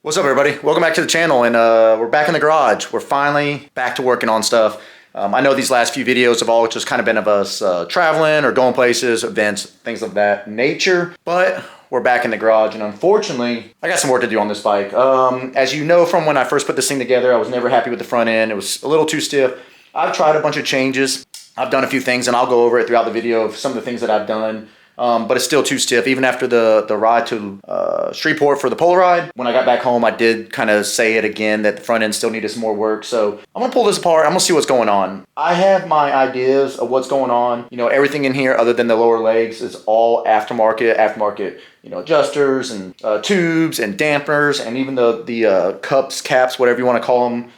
What's up, everybody? Welcome back to the channel, and we're back in the garage. We're finally back to working on stuff. I know these last few videos have all just kind of been of us traveling or going places, events, things of that nature, but we're back in the garage, and unfortunately, I got some work to do on this bike. As you know from when I first put this thing together, I was never happy with the front end. It was a little too stiff. I've tried a bunch of changes. I've done a few things, and I'll go over it throughout the video of some of the things that I've done. But it's still too stiff. Even after the ride to Shreveport for the pole ride, when I got back home, I did kind of say it again that the front end still needed some more work. So I'm gonna pull this apart. I'm gonna see what's going on. I have my ideas of what's going on. You know, everything in here other than the lower legs is all aftermarket, you know, adjusters and tubes and dampers and even the cups, caps, whatever you want to call them.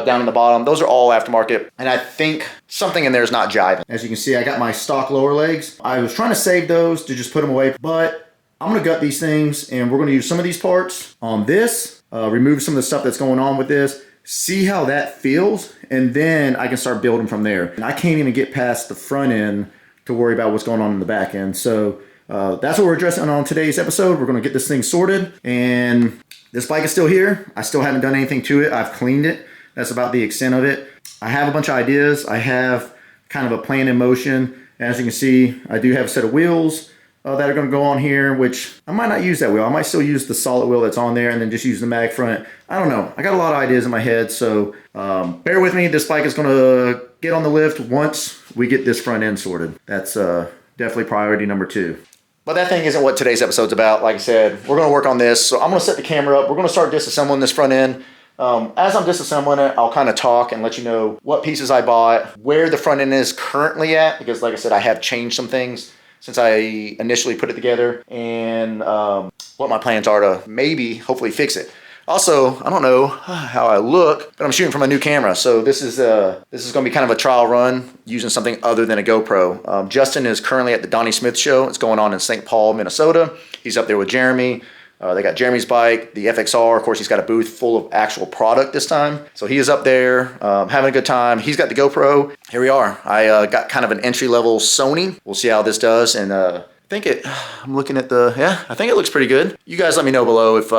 Down in the bottom, those are all aftermarket, and I think something in there is not jiving. As you can see, I got my stock lower legs. I was trying to save those to just put them away, but I'm gonna gut these things, and we're gonna use some of these parts on this, remove some of the stuff that's going on with this, see how that feels, and then I can start building from there. And I can't even get past the front end to worry about what's going on in the back end. So that's what we're addressing on today's episode. We're gonna get this thing sorted, and this bike is still here. I still haven't done anything to it. I've cleaned it. That's about the extent of it. I have a bunch of ideas. I have kind of a plan in motion. As you can see, I do have a set of wheels that are gonna go on here, which I might not use that wheel. I might still use the solid wheel that's on there and then just use the mag front. I don't know. I got a lot of ideas in my head, so bear with me. This bike is gonna get on the lift once we get this front end sorted. That's definitely priority number 2. But that thing isn't what today's episode's about. Like I said, we're gonna work on this. So I'm gonna set the camera up. We're gonna start disassembling this front end. As I'm disassembling it, I'll kind of talk and let you know what pieces I bought, where the front end is currently at, because like I said, I have changed some things since I initially put it together, and what my plans are to maybe, hopefully fix it. Also, I don't know how I look, but I'm shooting from a new camera, so this is going to be kind of a trial run using something other than a GoPro. Justin is currently at the Donnie Smith show. It's going on in St. Paul, Minnesota. He's up there with Jeremy. They got Jeremy's bike, the FXR. Of course, he's got a booth full of actual product this time. So he is up there having a good time. He's got the GoPro. Here we are. I got kind of an entry-level Sony. We'll see how this does. And I'm looking at I think it looks pretty good. You guys let me know below if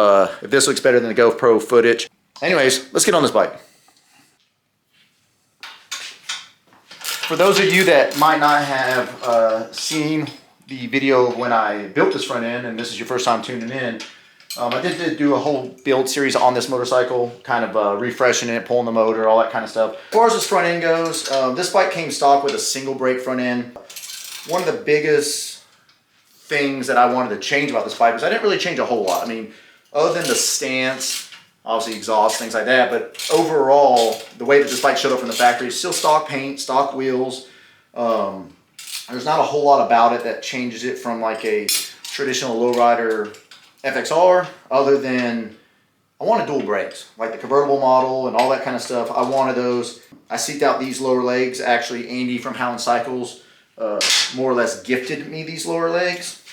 this looks better than the GoPro footage. Anyways, let's get on this bike. For those of you that might not have seen the video of when I built this front end, and this is your first time tuning in, I did do a whole build series on this motorcycle, kind of refreshing it, pulling the motor, all that kind of stuff. As far as this front end goes, this bike came stock with a single brake front end. One of the biggest things that I wanted to change about this bike was I didn't really change a whole lot. I mean, other than the stance, obviously exhaust, things like that, but overall, the way that this bike showed up from the factory is still stock paint, stock wheels. There's not a whole lot about it that changes it from like a traditional lowrider FXR, other than I wanted dual brakes, like the convertible model and all that kind of stuff. I wanted those. I seeked out these lower legs. Actually, Andy from Howland Cycles more or less gifted me these lower legs.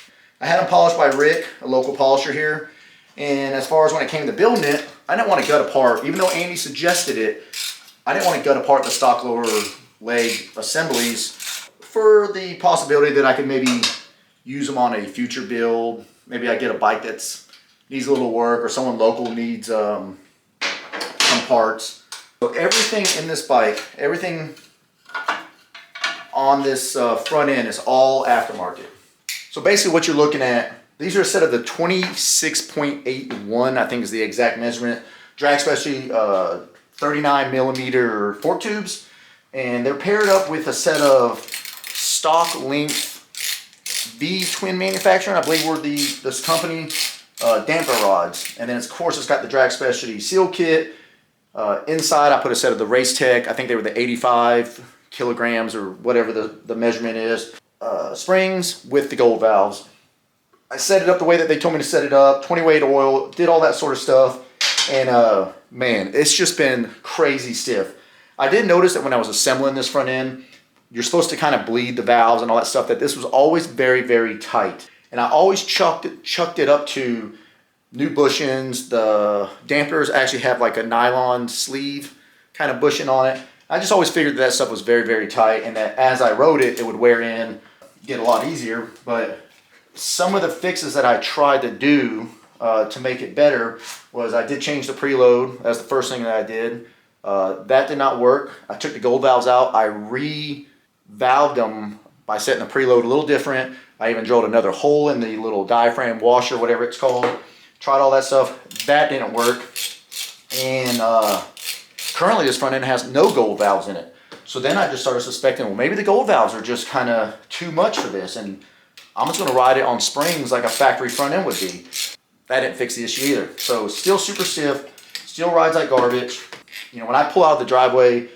I had them polished by Rick, a local polisher here. And as far as when it came to building it, I didn't want to gut apart. Even though Andy suggested it, I didn't want to gut apart the stock lower leg assemblies, for the possibility that I could maybe use them on a future build. Maybe I get a bike that's needs a little work, or someone local needs some parts. So everything in this bike, everything on this front end is all aftermarket. So basically what you're looking at, these are a set of the 26.81, I think is the exact measurement, drag specialty 39 millimeter fork tubes, and they're paired up with a set of stock length V twin manufacturing. I believe we're this company, damper rods. And then of course it's got the drag specialty seal kit. Inside I put a set of the Race Tech. I think they were the 85 kilograms or whatever the measurement is. Springs with the gold valves. I set it up the way that they told me to set it up. 20 weight oil, did all that sort of stuff. And man, it's just been crazy stiff. I did notice that when I was assembling this front end, you're supposed to kind of bleed the valves and all that stuff, that this was always very, very tight. And I always chucked it up to new bushings. The dampers actually have like a nylon sleeve kind of bushing on it. I just always figured that stuff was very, very tight, and that as I rode it, it would wear in, get a lot easier. But some of the fixes that I tried to do to make it better was I did change the preload. That's the first thing that I did. That did not work. I took the gold valves out. I re-valved them by setting the preload a little different. I even drilled another hole in the little diaphragm washer, whatever it's called. Tried all that stuff. That didn't work. And currently this front end has no gold valves in it. So then I just started suspecting, well, maybe the gold valves are just kind of too much for this. And I'm just going to ride it on springs like a factory front end would be. That didn't fix the issue either. So still super stiff, still rides like garbage. You know, when I pull out of the driveway,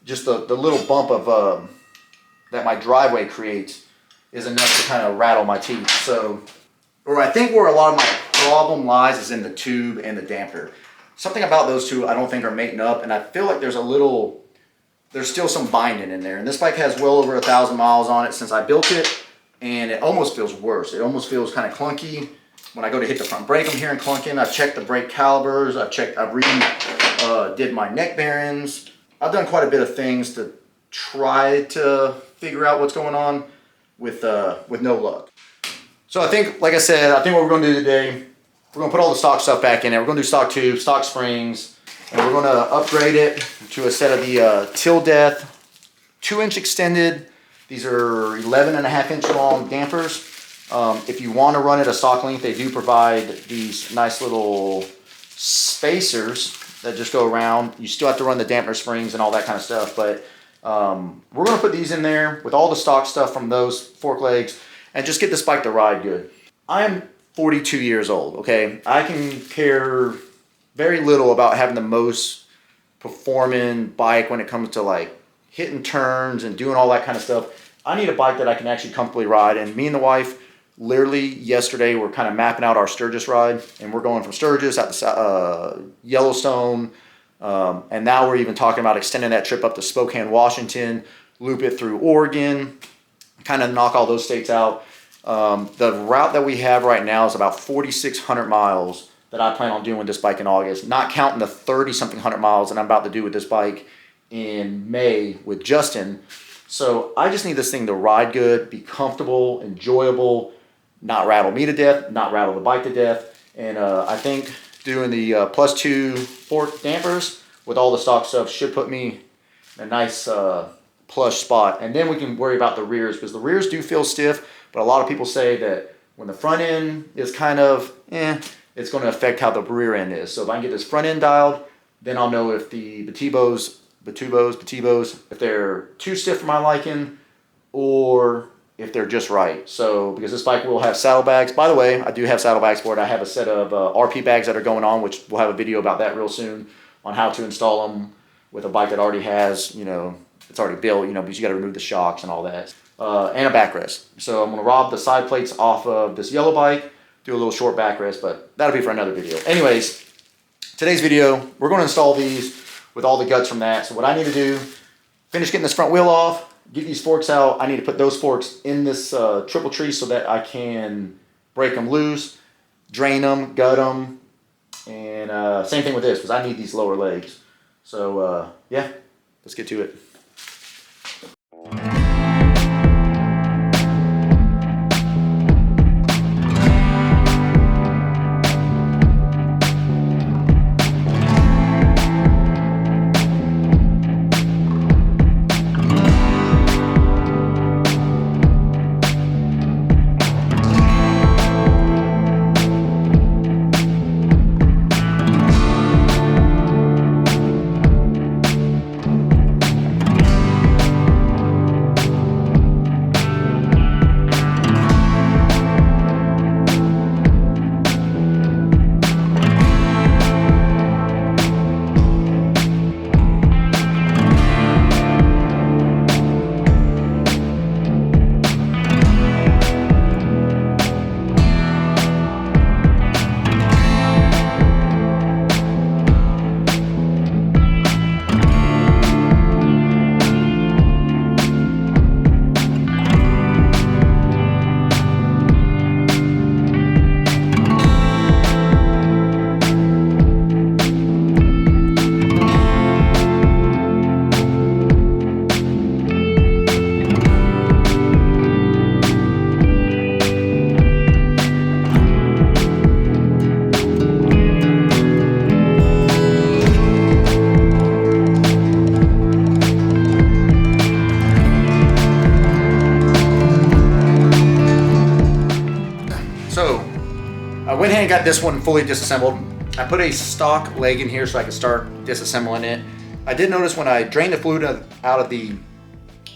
just the little bump of that my driveway creates is enough to kind of rattle my teeth. So, or I think where a lot of my problem lies is in the tube and the damper. Something about those two I don't think are mating up, and I feel like there's still some binding in there. And this bike has well over 1,000 miles on it since I built it, and it almost feels worse. It almost feels kind of clunky. When I go to hit the front brake, I'm hearing clunking. I've checked the brake calibers. I've did my neck bearings. I've done quite a bit of things to try to figure out what's going on with no luck. So I think, like I said, I think what we're going to do today, we're going to put all the stock stuff back in there. We're going to do stock tubes, stock springs, and we're going to upgrade it to a set of the Till Death 2-inch extended. These are 11.5-inch long dampers. If you want to run it a stock length, they do provide these nice little spacers that just go around. You still have to run the damper springs and all that kind of stuff, but we're going to put these in there with all the stock stuff from those fork legs and just get this bike to ride good. I'm 42 years old, okay? I can care very little about having the most performing bike when it comes to like hitting turns and doing all that kind of stuff. I need a bike that I can actually comfortably ride, and me and the wife literally yesterday we're kind of mapping out our Sturgis ride, and we're going from Sturgis out to Yellowstone, and now we're even talking about extending that trip up to Spokane, Washington, loop it through Oregon, kind of knock all those states out. The route that we have right now is about 4,600 miles that I plan on doing with this bike in August, not counting the 30-something hundred miles that I'm about to do with this bike in May with Justin. So I just need this thing to ride good, be comfortable, enjoyable, not rattle me to death, not rattle the bike to death. And I think doing the +2 fork dampers with all the stock stuff should put me in a nice plush spot. And then we can worry about the rears, because the rears do feel stiff, but a lot of people say that when the front end is kind of it's going to affect how the rear end is. So if I can get this front end dialed, then I'll know if the Batibos, if they're too stiff for my liking, or if they're just right. So, because this bike will have saddlebags. By the way, I do have saddlebags for it. I have a set of RP bags that are going on, which we'll have a video about that real soon on how to install them with a bike that already has, you know, it's already built, you know, because you got to remove the shocks and all that. And a backrest. So I'm going to rob the side plates off of this yellow bike, do a little short backrest, but that'll be for another video. Anyways, today's video, we're going to install these with all the guts from that. So what I need to do, finish getting this front wheel off, get these forks out. I need to put those forks in this triple tree so that I can break them loose, drain them, gut them, and same thing with this, because I need these lower legs. So yeah, let's get to it. went ahead and got this one fully disassembled. I put a stock leg in here so I could start disassembling it. I did notice when I drained the fluid out of the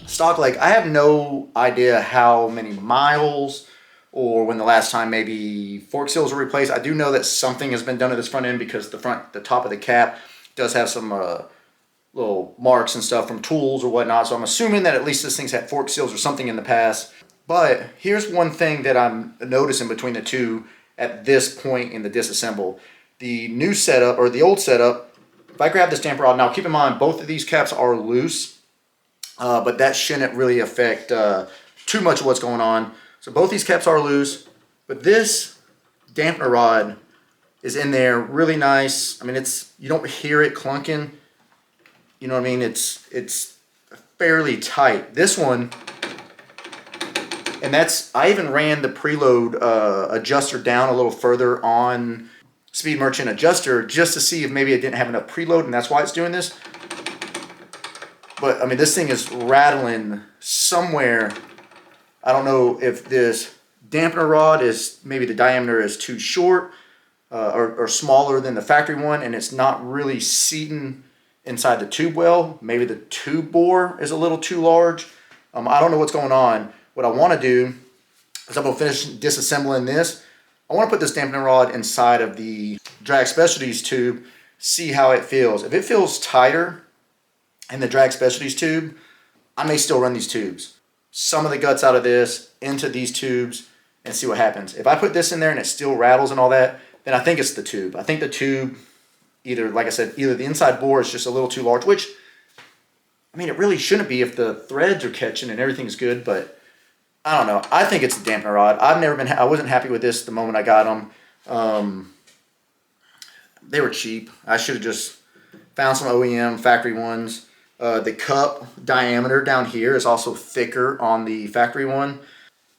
stock leg, I have no idea how many miles or when the last time maybe fork seals were replaced. I do know that something has been done to this front end because the top of the cap does have some little marks and stuff from tools or whatnot. So I'm assuming that at least this thing's had fork seals or something in the past. But here's one thing that I'm noticing between the two at this point in the disassemble. The new setup, or the old setup, if I grab this damper rod, now keep in mind both of these caps are loose, but that shouldn't really affect too much of what's going on. So both these caps are loose, but this dampener rod is in there really nice. I mean, you don't hear it clunking. You know what I mean? It's fairly tight. This one, and I even ran the preload adjuster down a little further on Speed Merchant adjuster just to see if maybe it didn't have enough preload and that's why it's doing this. But I mean, this thing is rattling somewhere. I don't know if this dampener rod is, maybe the diameter is too short or smaller than the factory one, and it's not really seating inside the tube well. Maybe the tube bore is a little too large. I don't know what's going on. What I want to do is I'm going to finish disassembling this. I want to put this dampening rod inside of the Drag Specialties tube, see how it feels. If it feels tighter in the Drag Specialties tube, I may still run these tubes. Some of the guts out of this into these tubes and see what happens. If I put this in there and it still rattles and all that, then I think it's the tube. I think the tube, either, like I said, either the inside bore is just a little too large, which, I mean, it really shouldn't be if the threads are catching and everything's good, but I don't know. I think it's the dampener rod. I wasn't happy with this the moment I got them. They were cheap. I should have just found some OEM factory ones. The cup diameter down here is also thicker on the factory one.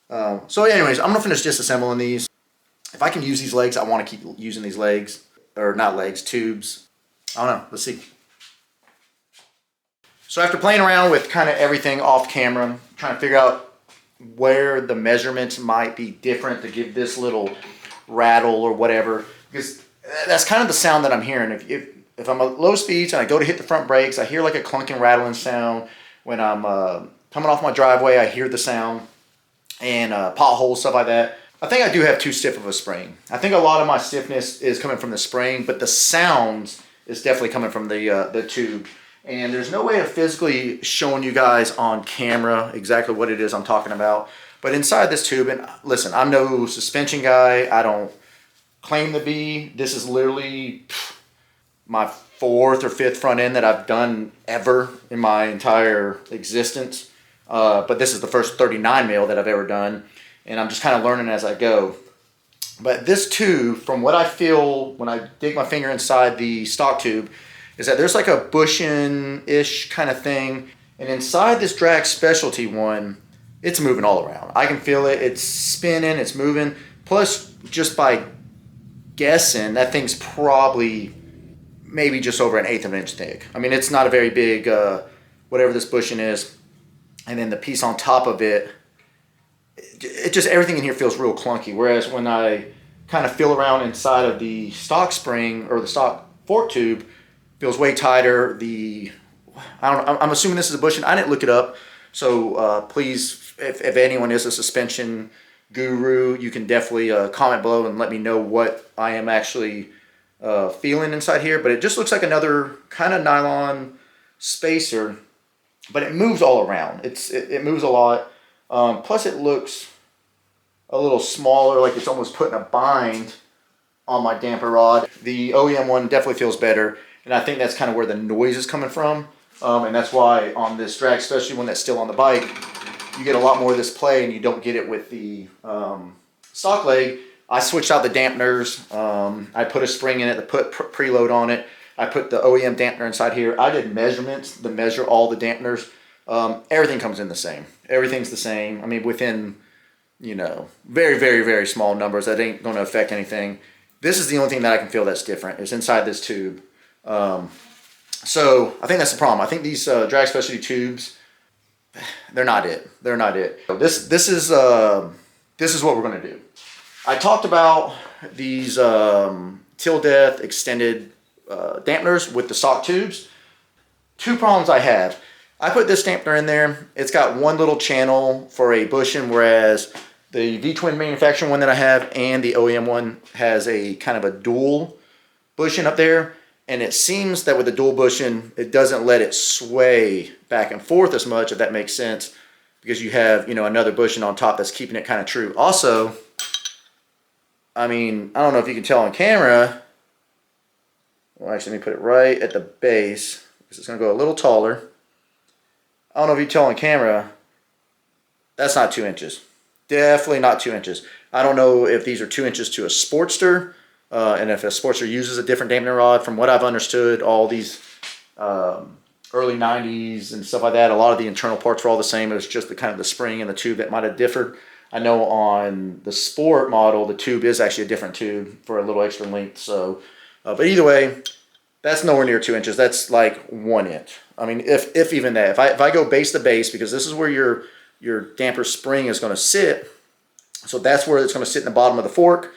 So anyways, I'm going to finish disassembling these. If I can use these legs, I want to keep using these legs. Or not legs, tubes. I don't know. Let's see. So after playing around with kind of everything off camera, trying to figure out where the measurements might be different to give this little rattle or whatever, because that's kind of the sound that I'm hearing. If I'm at low speeds and I go to hit the front brakes, I hear like a clunking rattling sound. When I'm coming off my driveway, I hear the sound, and potholes, stuff like that. I think I do have too stiff of a spring. I think a lot of my stiffness is coming from the spring, but the sound is definitely coming from the tube. And there's no way of physically showing you guys on camera exactly what it is I'm talking about. But inside this tube, and listen, I'm no suspension guy. I don't claim to be. This is literally my 4th or 5th front end that I've done ever in my entire existence. But this is the first 39 mil that I've ever done. And I'm just kind of learning as I go. But this tube, from what I feel when I dig my finger inside the stock tube, is that there's like a bushing-ish kind of thing. And inside this Drag Specialty one, it's moving all around. I can feel it. It's spinning. It's moving. Plus, just by guessing, that thing's probably maybe just over 1/8 of an inch thick. I mean, it's not a very big, whatever this bushing is. And then the piece on top of it, it just, everything in here feels real clunky. Whereas when I kind of feel around inside of the stock spring or the stock fork tube, feels way tighter. I'm assuming this is a bushing. I didn't look it up. So please, if anyone is a suspension guru, you can definitely comment below and let me know what I am actually feeling inside here. But it just looks like another kind of nylon spacer, but it moves all around. It moves a lot. Plus it looks a little smaller, like it's almost putting a bind on my damper rod. The OEM one definitely feels better, and I think that's kind of where the noise is coming from. And that's why on this Drag, especially when that's still on the bike, you get a lot more of this play, and you don't get it with the stock leg. I switched out the dampeners. I put a spring in it to put preload on it. I put the OEM dampener inside here. I did measurements to measure all the dampeners. Everything comes in the same. Everything's the same. I mean, within, you know, very, very, very small numbers. That ain't going to affect anything. This is the only thing that I can feel that's different. It's inside this tube. So I think that's the problem. I think these Drag Specialty tubes, they're not it. They're not it. This is what we're going to do. I talked about these till death extended dampeners with the stock tubes. Two problems I have. I put this dampener in there. It's got one little channel for a bushing, whereas the V-twin manufacturing one that I have and the OEM one has a kind of a dual bushing up there. And it seems that with the dual bushing, it doesn't let it sway back and forth as much, if that makes sense, because you have, you know, another bushing on top that's keeping it kind of true. Also, I mean, I don't know if you can tell on camera. Well, actually, let me put it right at the base, because it's going to go a little taller. I don't know if you can tell on camera. That's not 2 inches. Definitely not 2 inches. I don't know if these are 2 inches to a Sportster, and if a Sportster uses a different dampener rod. From what I've understood, all these early 90s and stuff like that, a lot of the internal parts were all the same. It was just the kind of the spring and the tube that might have differed. I know on the Sport model, the tube is actually a different tube for a little extra length. So, but either way, that's nowhere near 2 inches. That's like 1 inch. I mean, if even that. If I go base to base, because this is where your damper spring is going to sit. So that's where it's going to sit in the bottom of the fork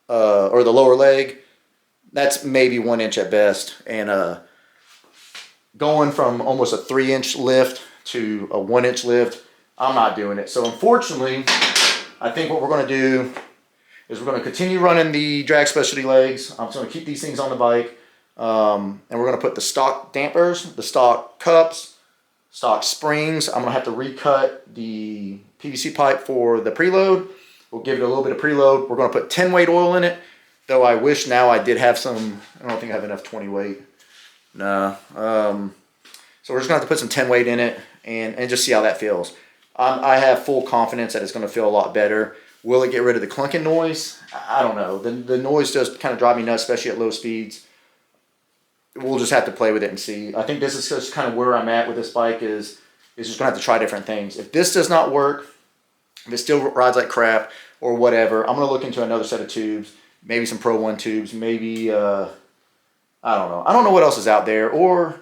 or the lower leg. That's maybe 1 inch at best. And going from almost a 3-inch lift to a 1-inch lift, I'm not doing it. So unfortunately, I think what we're going to do is we're going to continue running the drag specialty legs. I'm just going to keep these things on the bike. And we're going to put the stock dampers, the stock cups, stock springs. I'm going to have to recut the PVC pipe for the preload. We'll give it a little bit of preload. We're going to put 10 weight oil in it, though I wish now I did have some. I don't think I have enough 20 weight. No. So we're just going to have to put some 10 weight in it and just see how that feels. I have full confidence that it's going to feel a lot better. Will it get rid of the clunking noise? I don't know. The noise does kind of drive me nuts, especially at low speeds. We'll just have to play with it and see. I think this is just kind of where I'm at with this bike is just going to have to try different things. If this does not work, if it still rides like crap or whatever, I'm going to look into another set of tubes, maybe some Pro 1 tubes, maybe, I don't know. I don't know what else is out there. Or,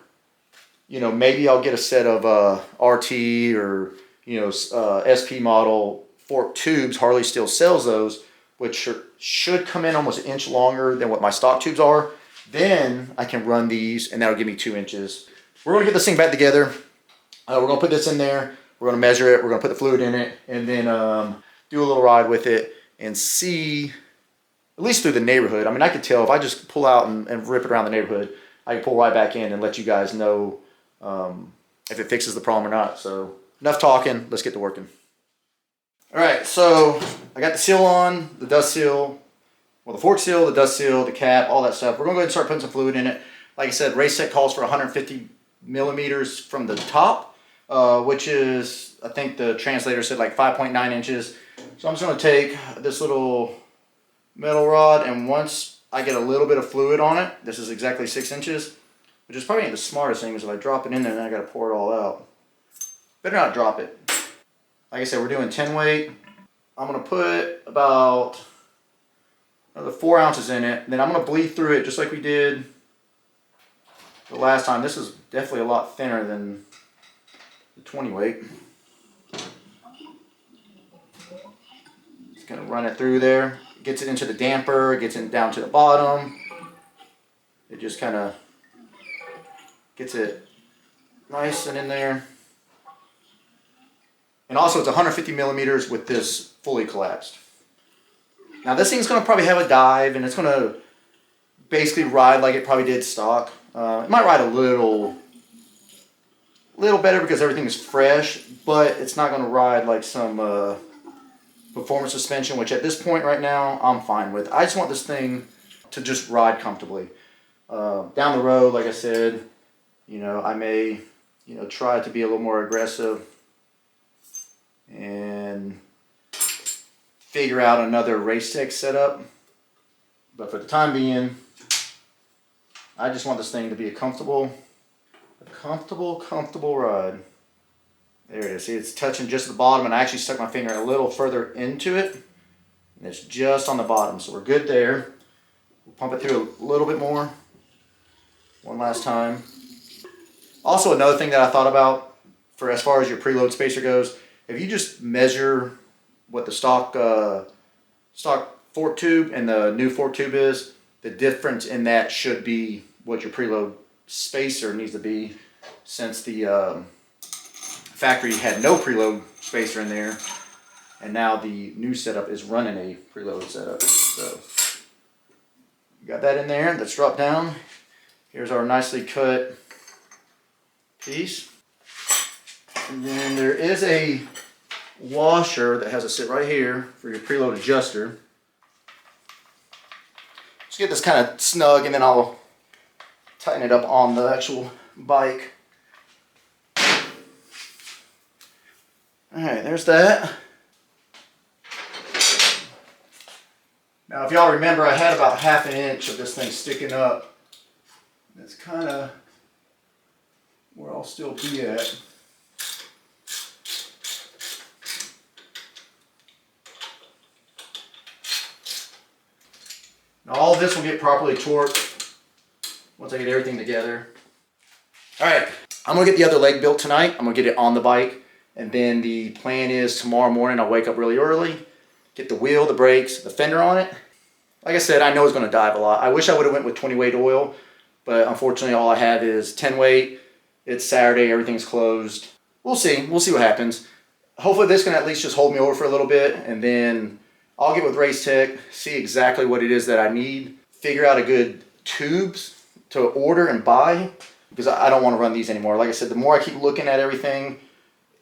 you know, maybe I'll get a set of RT or, you know, SP model fork tubes. Harley still sells those, which should come in almost an inch longer than what my stock tubes are. Then I can run these, and that'll give me 2 inches. We're going to get this thing back together. We're going to put this in there. We're going to measure it. We're going to put the fluid in it, and then do a little ride with it and see, at least through the neighborhood. I mean, I could tell if I just pull out and rip it around the neighborhood, I can pull right back in and let you guys know if it fixes the problem or not. So enough talking. Let's get to working. All right, so I got the seal on, the dust seal. Well, the fork seal, the dust seal, the cap, all that stuff. We're going to go ahead and start putting some fluid in it. Like I said, race set calls for 150 millimeters from the top, which is, I think the translator said like 5.9 inches. So I'm just going to take this little metal rod, and once I get a little bit of fluid on it, this is exactly 6 inches, which is probably not the smartest thing, is if I drop it in there and then I got to pour it all out. Better not drop it. Like I said, we're doing 10 weight. I'm going to put about another 4 ounces in it. Then I'm going to bleed through it just like we did the last time. This is definitely a lot thinner than the 20 weight. Just going to run it through there. Gets it into the damper, gets it down to the bottom. It just kind of gets it nice and in there. And also it's 150 millimeters with this fully collapsed. Now this thing's going to probably have a dive, and it's going to basically ride like it probably did stock. It might ride a little better because everything is fresh, but it's not going to ride like some performance suspension, which at this point right now I'm fine with. I just want this thing to just ride comfortably. Down the road, like I said, you know, I may, you know, try to be a little more aggressive and figure out another race tech setup. But for the time being, I just want this thing to be a comfortable ride. There it is. See, it's touching just the bottom, and I actually stuck my finger a little further into it, and it's just on the bottom. So we're good there. We'll pump it through a little bit more. One last time. Also, another thing that I thought about for as far as your preload spacer goes, if you just measure what the stock fork tube and the new fork tube is. The difference in that should be what your preload spacer needs to be, since the factory had no preload spacer in there, and now the new setup is running a preload setup. So you got that in there. Let's drop down. Here's our nicely cut piece. And then there is a washer that has to sit right here for your preload adjuster. Just get this kind of snug, and then I'll tighten it up on the actual bike. Alright, there's that. Now if y'all remember, I had about 1/2 inch of this thing sticking up. That's kind of where I'll still be at. Now all this will get properly torqued once I get everything together. Alright, I'm going to get the other leg built tonight. I'm going to get it on the bike. And then the plan is tomorrow morning I'll wake up really early, get the wheel, the brakes, the fender on it. Like I said, I know it's going to dive a lot. I wish I would have went with 20 weight oil, but unfortunately all I have is 10 weight. It's Saturday, everything's closed. We'll see what happens. Hopefully this can at least just hold me over for a little bit, and then I'll get with Race Tech, see exactly what it is that I need, figure out a good tubes to order and buy, because I don't want to run these anymore. Like I said, the more I keep looking at everything,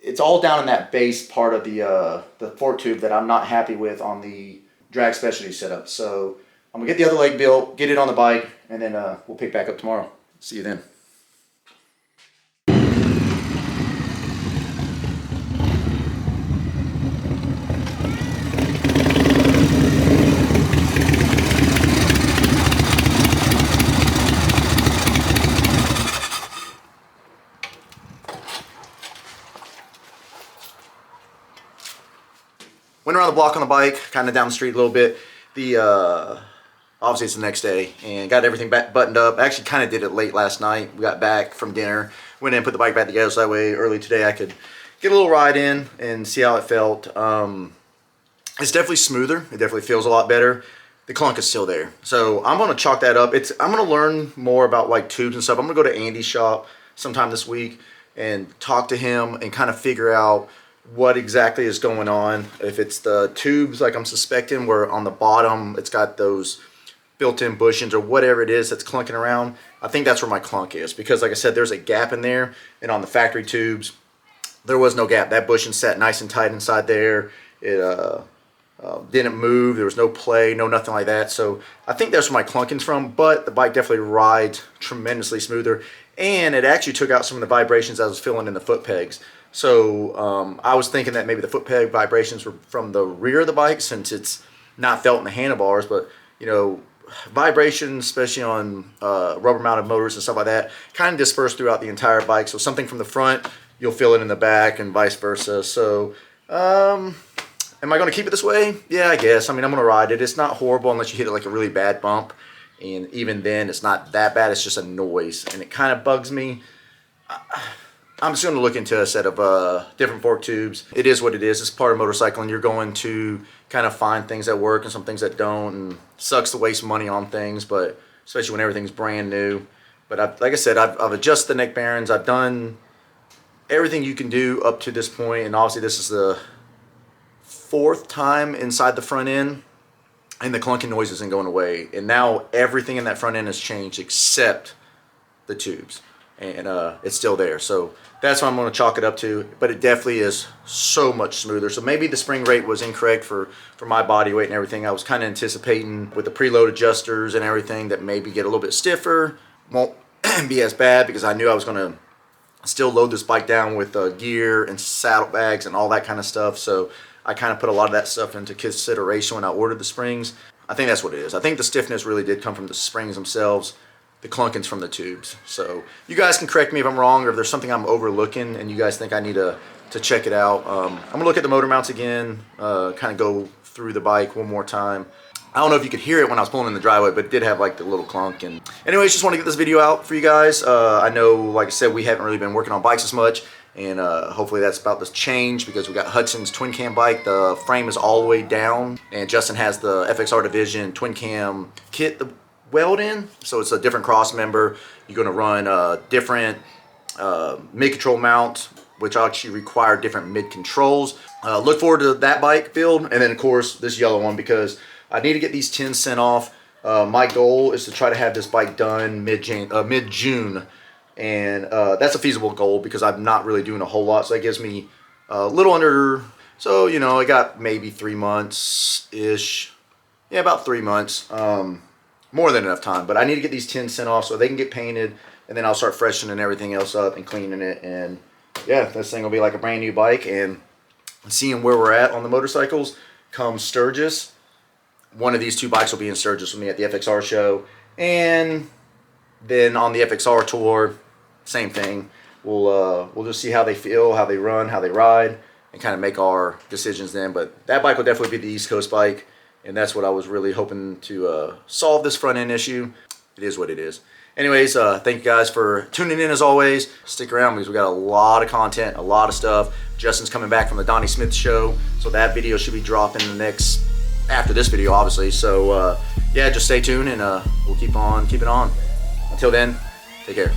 it's all down in that base part of the fork tube that I'm not happy with on the drag specialty setup. So I'm gonna get the other leg built, get it on the bike, and then we'll pick back up tomorrow. See you then. Went around the block on the bike, kind of down the street a little bit. Obviously it's the next day, and got everything back buttoned up. I actually kind of did it late last night. We got back from dinner, went in and put the bike back together, so that way early today I could get a little ride in and see how it felt. It's definitely smoother. It definitely feels a lot better. The clunk is still there, so I'm going to chalk that up. I'm going to learn more about like tubes and stuff. I'm going to go to Andy's shop sometime this week and talk to him and kind of figure out what exactly is going on. If it's the tubes like I'm suspecting, where on the bottom it's got those built-in bushings or whatever it is that's clunking around, I think that's where my clunk is, because like I said, there's a gap in there, and on the factory tubes there was no gap. That bushing sat nice and tight inside there. It didn't move. There was no play, no nothing like that. So I think that's where my clunking's from, but the bike definitely rides tremendously smoother, and it actually took out some of the vibrations I was feeling in the foot pegs. So I was thinking that maybe the foot peg vibrations were from the rear of the bike, since it's not felt in the handlebars, but you know, vibrations, especially on rubber mounted motors and stuff like that, kind of disperse throughout the entire bike. So something from the front, you'll feel it in the back, and vice versa. So am I going to keep it this way? Yeah, I guess. I mean, I'm going to ride it. It's not horrible unless you hit it like a really bad bump, and even then it's not that bad. It's just a noise, and it kind of bugs me. I'm just going to look into a set of different fork tubes. It is what it is. It's part of motorcycling. You're going to kind of find things that work and some things that don't, and it sucks to waste money on things, but especially when everything's brand new. But like I said, I've adjusted the neck bearings. I've done everything you can do up to this point, and obviously this is the 4th time inside the front end, and the clunking noise isn't going away. And now everything in that front end has changed except the tubes, and it's still there. So that's what I'm going to chalk it up to, but it definitely is so much smoother. So maybe the spring rate was incorrect for my body weight and everything. I was kind of anticipating with the preload adjusters and everything that maybe get a little bit stiffer, won't be as bad, because I knew I was going to still load this bike down with gear and saddlebags and all that kind of stuff. So I kind of put a lot of that stuff into consideration when I ordered the springs. I think that's what it is. I think the stiffness really did come from the springs themselves. The clunking's from the tubes. So you guys can correct me if I'm wrong, or if there's something I'm overlooking and you guys think I need to check it out. I'm gonna look at the motor mounts again, kind of go through the bike one more time. I don't know if you could hear it when I was pulling in the driveway, but it did have like the little clunk. And anyways, just want to get this video out for you guys. I know, like I said, we haven't really been working on bikes as much, and hopefully that's about to change because we got Hudson's twin cam bike. The frame is all the way down, and Justin has the FXR Division twin cam kit to weld in, so it's a different cross member. You're going to run different mid control mounts, which actually require different mid controls. Look forward to that bike build, and then of course this yellow one, because I need to get these tins sent off. My goal is to try to have this bike done mid-June, and that's a feasible goal because I'm not really doing a whole lot, so that gives me a little under, so you know, I got maybe 3 months ish. Yeah, about 3 months. More than enough time, but I need to get these tins sent off so they can get painted, and then I'll start freshening everything else up and cleaning it, and yeah, this thing will be like a brand new bike. And seeing where we're at on the motorcycles come Sturgis, one of these two bikes will be in Sturgis with me at the FXR show, and then on the FXR tour, same thing. We'll just see how they feel, how they run, how they ride, and kind of make our decisions then. But that bike will definitely be the East Coast bike, and that's what I was really hoping to solve this front end issue. It is what it is. Anyways, thank you guys for tuning in as always. Stick around because we got a lot of content, a lot of stuff. Justin's coming back from the Donnie Smith show, so that video should be dropping after this video, obviously. So yeah, just stay tuned, and we'll keep on keeping on. Until then, take care.